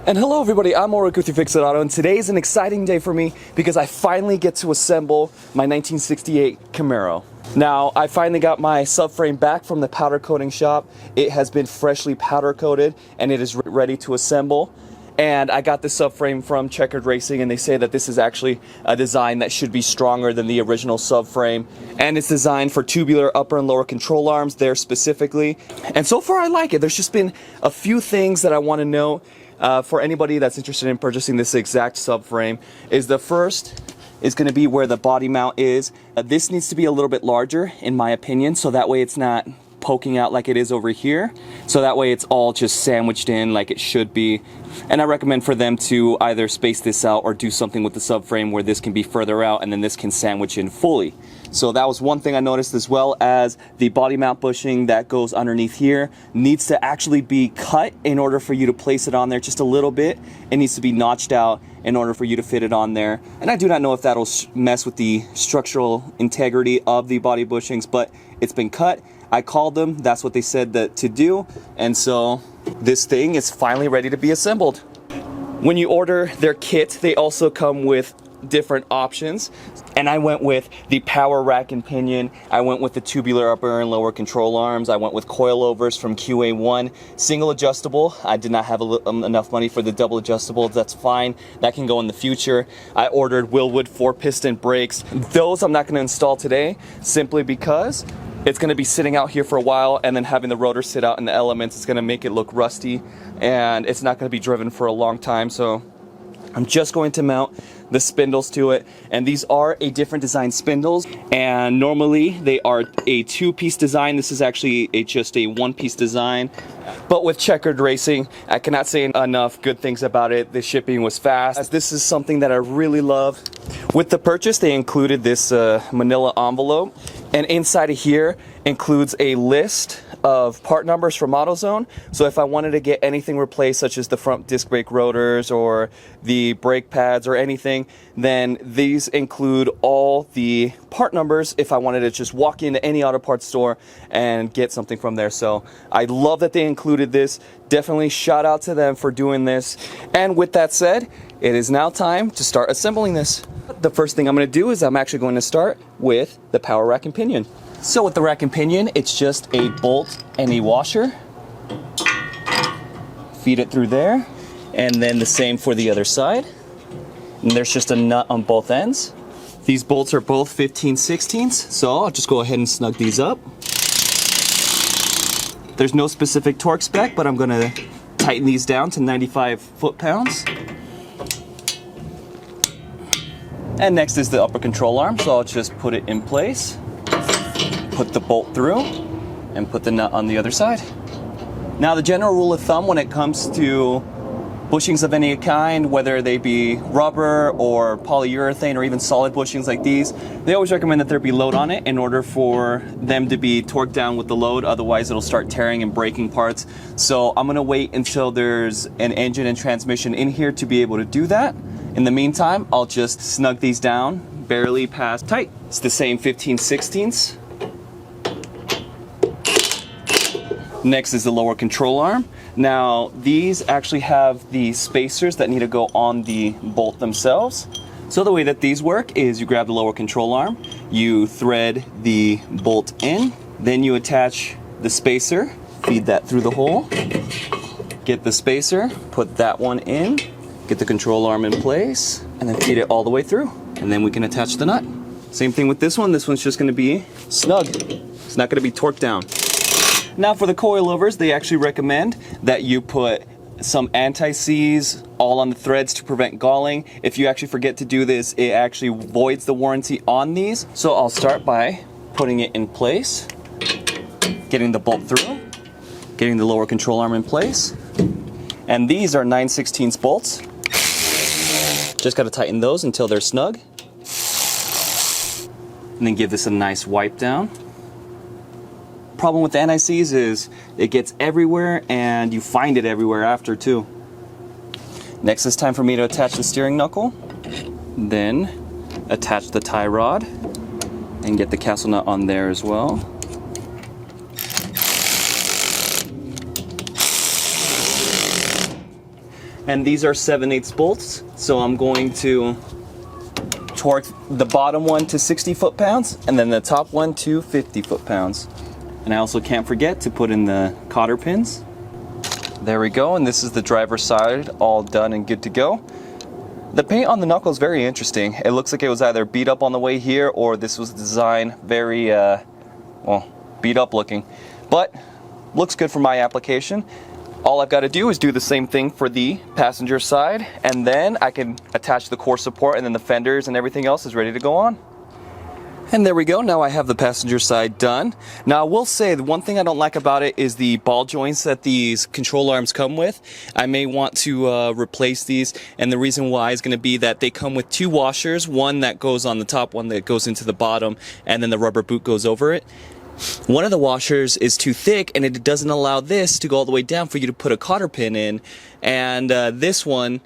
And hello everybody, I'm Ulrich with UFixItAuto, and today is an exciting day for me because I finally get to assemble my 1968 Camaro. Now, I finally got my subframe back from the powder coating shop. It has been freshly powder coated and it is ready to assemble. And I got this subframe from Checkered Racing, and they say that this is actually a design that should be stronger than the original subframe. And it's designed for tubular upper and lower control arms there specifically. And so far I like it. There's just been a few things that I want to note. For anybody that's interested in purchasing this exact subframe, is the first is going to be where the body mount is. This needs to be a little bit larger in my opinion, so that way it's not poking out like it is over here, so that way it's all just sandwiched in like it should be. And I recommend for them to either space this out or do something with the subframe where this can be further out and then this can sandwich in fully. So that was one thing I noticed, as well as the body mount bushing that goes underneath here needs to actually be cut in order for you to place it on there just a little bit. It needs to be notched out in order for you to fit it on there. And I do not know if that'll mess with the structural integrity of the body bushings, but it's been cut. I called them, that's what they said that to do, and so this thing is finally ready to be assembled. When you order their kit, they also come with different options, and I went with the power rack and pinion. I went with the tubular upper and lower control arms. I went with coilovers from QA1, single adjustable. I did not have enough money for the double adjustable. That's fine, that can go in the future. I ordered Wilwood 4-piston brakes. Those I'm not going to install today simply because it's going to be sitting out here for a while, and then having the rotor sit out in the elements is going to make it look rusty, and it's not going to be driven for a long time. So I'm just going to mount the spindles to it, and these are a different design spindles, and normally they are a 2-piece design. This is actually just a 1-piece design, but with Checkered Racing, I cannot say enough good things about it. The shipping was fast. This is something that I really love. With the purchase, they included this manila envelope, and inside of here includes a list of part numbers from AutoZone. So if I wanted to get anything replaced, such as the front disc brake rotors or the brake pads or anything, then these include all the part numbers if I wanted to just walk into any auto parts store and get something from there. So I love that they included this. Definitely shout out to them for doing this. And with that said, it is now time to start assembling this. The first thing I'm going to do is I'm actually going to start with the power rack and pinion. So with the rack and pinion, it's just a bolt and a washer. Feed it through there, and then the same for the other side. And there's just a nut on both ends. These bolts are both 15/16, so I'll just go ahead and snug these up. There's no specific torque spec, but I'm going to tighten these down to 95 foot-pounds. And next is the upper control arm, so I'll just put it in place, put the bolt through, and put the nut on the other side. Now, the general rule of thumb when it comes to bushings of any kind, whether they be rubber or polyurethane or even solid bushings like these, they always recommend that there be load on it in order for them to be torqued down with the load. Otherwise it'll start tearing and breaking parts. So I'm going to wait until there's an engine and transmission in here to be able to do that. In the meantime, I'll just snug these down barely past tight. It's the same 15/16. Next is the lower control arm. Now, these actually have the spacers that need to go on the bolt themselves. So the way that these work is you grab the lower control arm, you thread the bolt in, then you attach the spacer, feed that through the hole, get the spacer, put that one in, get the control arm in place, and then feed it all the way through. And then we can attach the nut. Same thing with this one. This one's just going to be snug. It's not going to be torqued down. Now for the coilovers, they actually recommend that you put some anti-seize all on the threads to prevent galling. If you actually forget to do this, it actually voids the warranty on these. So I'll start by putting it in place, getting the bolt through, getting the lower control arm in place. And these are 9/16 bolts. Just got to tighten those until they're snug. And then give this a nice wipe down. Problem with the anti-seize is it gets everywhere and you find it everywhere after too. Next, it's time for me to attach the steering knuckle, then attach the tie rod and get the castle nut on there as well. and these are 7/8 bolts. So I'm going to torque the bottom one to 60 foot-pounds and then the top one to 50 foot-pounds. And I also can't forget to put in the cotter pins. There we go, and this is the driver's side all done and good to go. The paint on the knuckle is very interesting. It looks like it was either beat up on the way here or this was designed very, well, beat up looking. But looks good for my application. All I've got to do is do the same thing for the passenger side, and then I can attach the core support, and then the fenders and everything else is ready to go on. And there we go, now I have the passenger side done. Now I will say, the one thing I don't like about it is the ball joints that these control arms come with. I may want to replace these, and the reason why is going to be that they come with 2 washers, one that goes on the top, one that goes into the bottom, and then the rubber boot goes over it. One of the washers is too thick, and it doesn't allow this to go all the way down for you to put a cotter pin in, and this one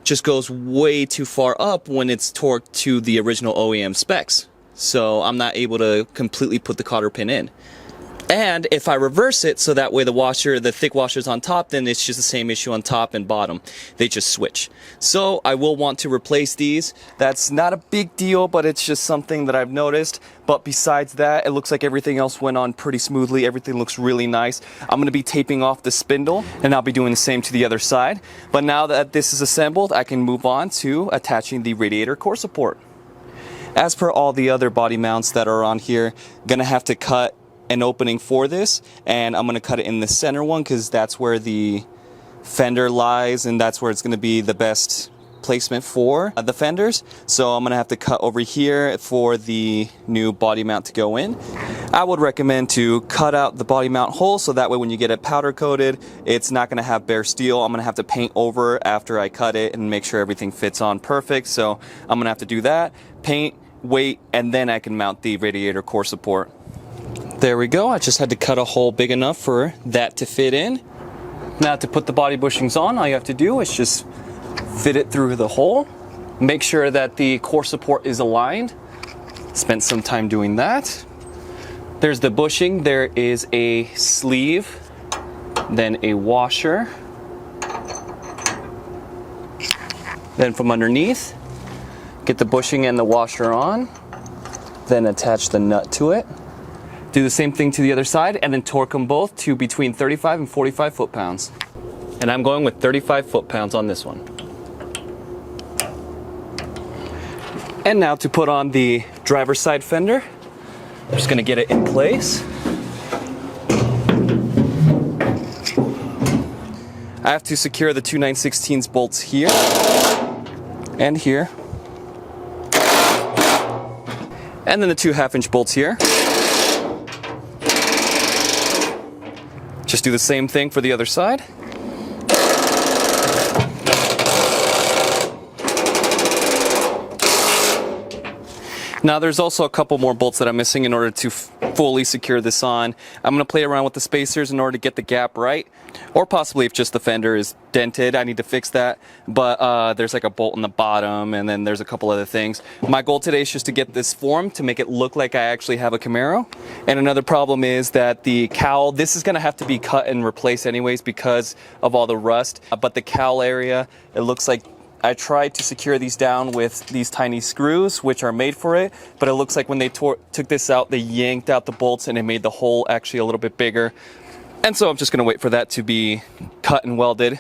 just goes way too far up when it's torqued to the original OEM specs. So I'm not able to completely put the cotter pin in. And if I reverse it so that way the thick washer's on top, then it's just the same issue on top and bottom. They just switch. So I will want to replace these. That's not a big deal, but it's just something that I've noticed. But besides that, it looks like everything else went on pretty smoothly. Everything looks really nice. I'm going to be taping off the spindle, and I'll be doing the same to the other side. But now that this is assembled, I can move on to attaching the radiator core support. As per all the other body mounts that are on here, gonna have to cut an opening for this, and I'm gonna cut it in the center one because that's where the fender lies, and that's where it's gonna be the best placement for the fenders. So I'm gonna have to cut over here for the new body mount to go in. I would recommend to cut out the body mount hole so that way when you get it powder coated, it's not gonna have bare steel. I'm gonna have to paint over after I cut it and make sure everything fits on perfect. So I'm gonna have to do that, paint, wait, and then I can mount the radiator core support. There we go. I just had to cut a hole big enough for that to fit in. Now to put the body bushings on, all you have to do is just fit it through the hole. Make sure that the core support is aligned. Spent some time doing that. There's the bushing. There is a sleeve, then a washer. Then from underneath, get the bushing and the washer on, then attach the nut to it. Do the same thing to the other side, and then torque them both to between 35 and 45 foot-pounds. And I'm going with 35 foot-pounds on this one. And now to put on the driver's side fender, I'm just gonna get it in place. I have to secure the 2 9/16 bolts here and here. And then the 2 1/2-inch bolts here. Just do the same thing for the other side. Now there's also a couple more bolts that I'm missing in order to fully secure this on. I'm going to play around with the spacers in order to get the gap right. Or possibly if just the fender is dented, I need to fix that. But there's like a bolt in the bottom, and then there's a couple other things. My goal today is just to get this formed to make it look like I actually have a Camaro. And another problem is that the cowl, this is going to have to be cut and replaced anyways because of all the rust. But the cowl area, it looks like I tried to secure these down with these tiny screws, which are made for it, but it looks like when they took this out, they yanked out the bolts and it made the hole actually a little bit bigger. And so I'm just gonna wait for that to be cut and welded.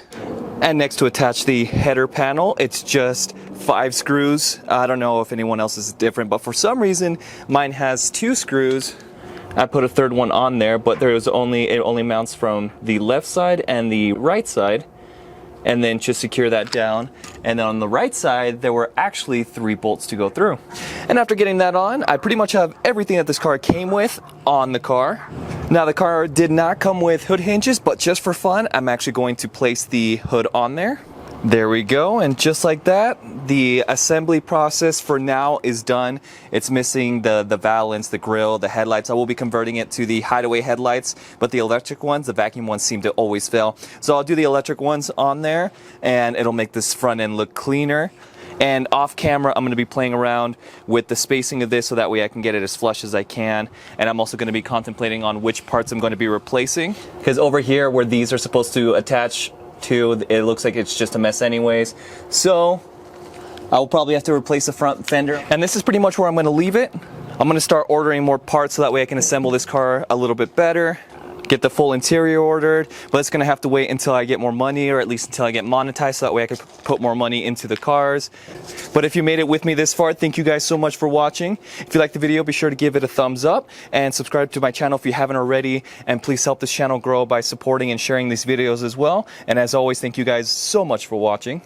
And next to attach the header panel, it's just 5 screws. I don't know if anyone else is different, but for some reason, mine has 2 screws. I put a third one on there, but it only mounts from the left side and the right side. And then just secure that down. And then on the right side, there were actually 3 bolts to go through. And after getting that on, I pretty much have everything that this car came with on the car. Now the car did not come with hood hinges, but just for fun, I'm actually going to place the hood on there. There we go, and just like that, the assembly process for now is done. It's missing the valance, the grille, the headlights. I will be converting it to the hideaway headlights, but the electric ones, the vacuum ones seem to always fail. So I'll do the electric ones on there, and it'll make this front end look cleaner. And off camera, I'm going to be playing around with the spacing of this so that way I can get it as flush as I can. And I'm also going to be contemplating on which parts I'm going to be replacing. Because over here, where these are supposed to attach too. It looks like it's just a mess anyways. So I'll probably have to replace the front fender. And this is pretty much where I'm going to leave it. I'm going to start ordering more parts so that way I can assemble this car a little bit better. Get the full interior ordered, but it's gonna have to wait until I get more money, or at least until I get monetized, so that way I can put more money into the cars. But if you made it with me this far, thank you guys so much for watching. If you liked the video, be sure to give it a thumbs up and subscribe to my channel if you haven't already, and please help this channel grow by supporting and sharing these videos as well. And as always, thank you guys so much for watching.